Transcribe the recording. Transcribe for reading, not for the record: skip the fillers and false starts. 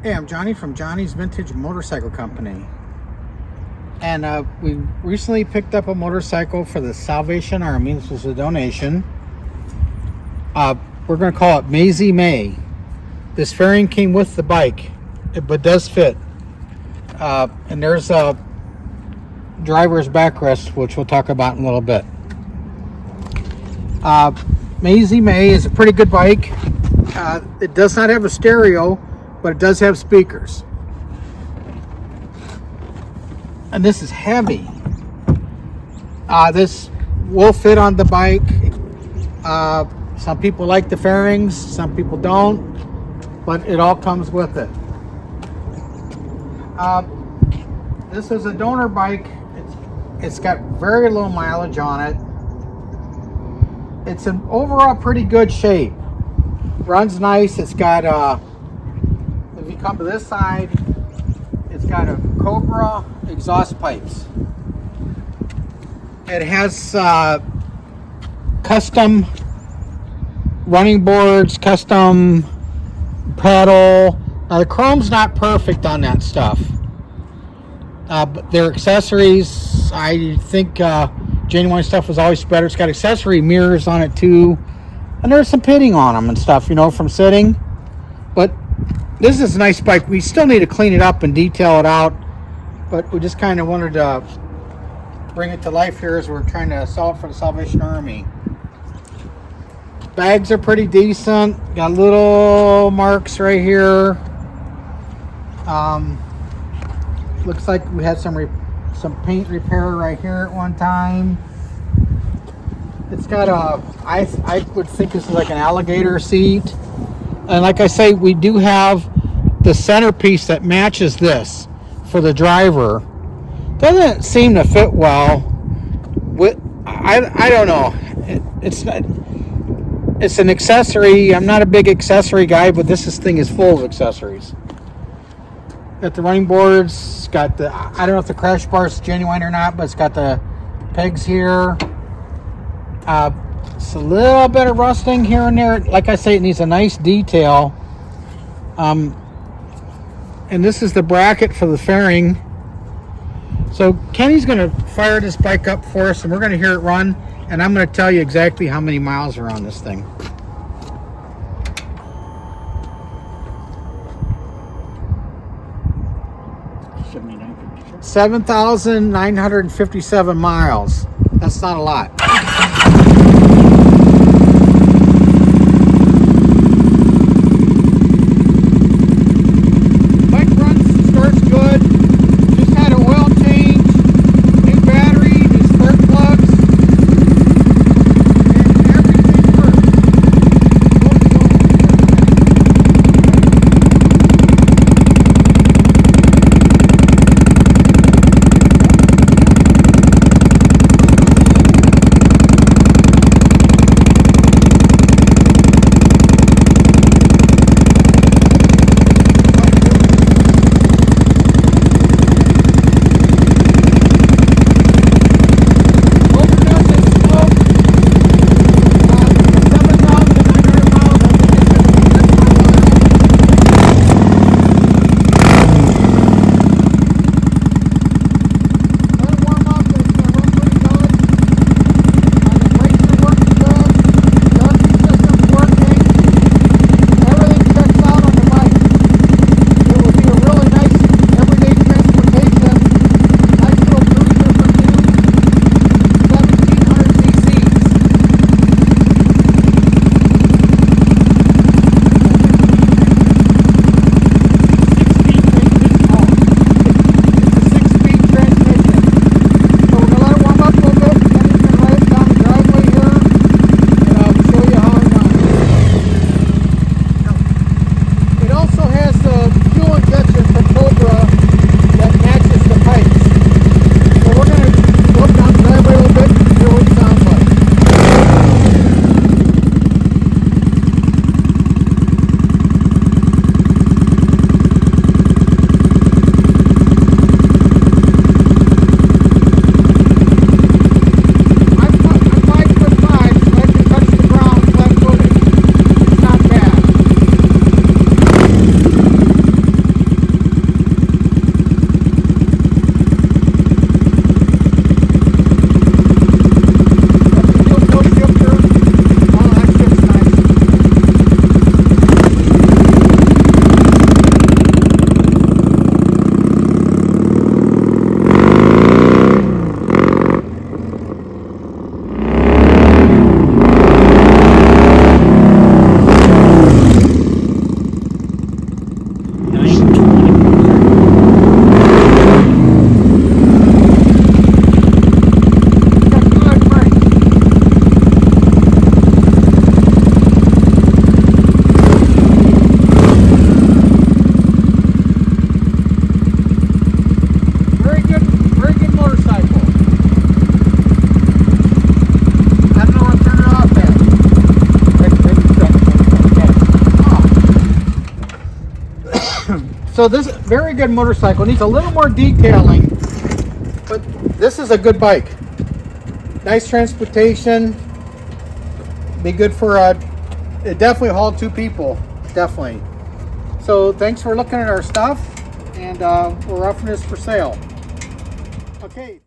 Hey, I'm Johnny from Johnny's Vintage Motorcycle Company. And we recently picked up a motorcycle for the Salvation Army. This was a donation. We're going to call it Maisy May. This fairing came with the bike, but does fit. And there's a driver's backrest, which we'll talk about in a little bit. Maisy May is a pretty good bike. It does not have a stereo, but it does have speakers. And this is heavy. This will fit on the bike. Some people like the fairings, some people don't, but it all comes with it. This is a donor bike. It's got very low mileage on it. It's in overall pretty good shape. Runs nice. It's got if you come to this side, it's got a Cobra exhaust pipes. It has custom running boards, custom pedal. Now the chrome's not perfect on that stuff, but their accessories, I think genuine stuff was always better. It's got accessory mirrors on it too, and there's some pitting on them and stuff, you know, from sitting. But this is a nice bike. We still need to clean it up and detail it out, but we just kind of wanted to bring it to life here as we're trying to sell it for the Salvation Army. Bags are pretty decent. Got little marks right here. Looks like we had some paint repair right here at one time. It's got I would think this is like an alligator seat. And like I say, we do have the centerpiece that matches this for the driver. Doesn't seem to fit well. I don't know. It's an accessory. I'm not a big accessory guy, but this thing is full of accessories. Got the running boards. Got the, I don't know if the crash bar is genuine or not, but it's got the pegs here. It's a little bit of rusting here and there. Like I say, it needs a nice detail. And this is the bracket for the fairing. So Kenny's going to fire this bike up for us, and we're going to hear it run, and I'm going to tell you exactly how many miles are on this thing. $7,957 miles. That's not a lot. So this very good motorcycle needs a little more detailing, but this is a good bike. Nice transportation. Be good for it definitely hauled 2 people, definitely. So thanks for looking at our stuff, and we're offering this for sale. Okay.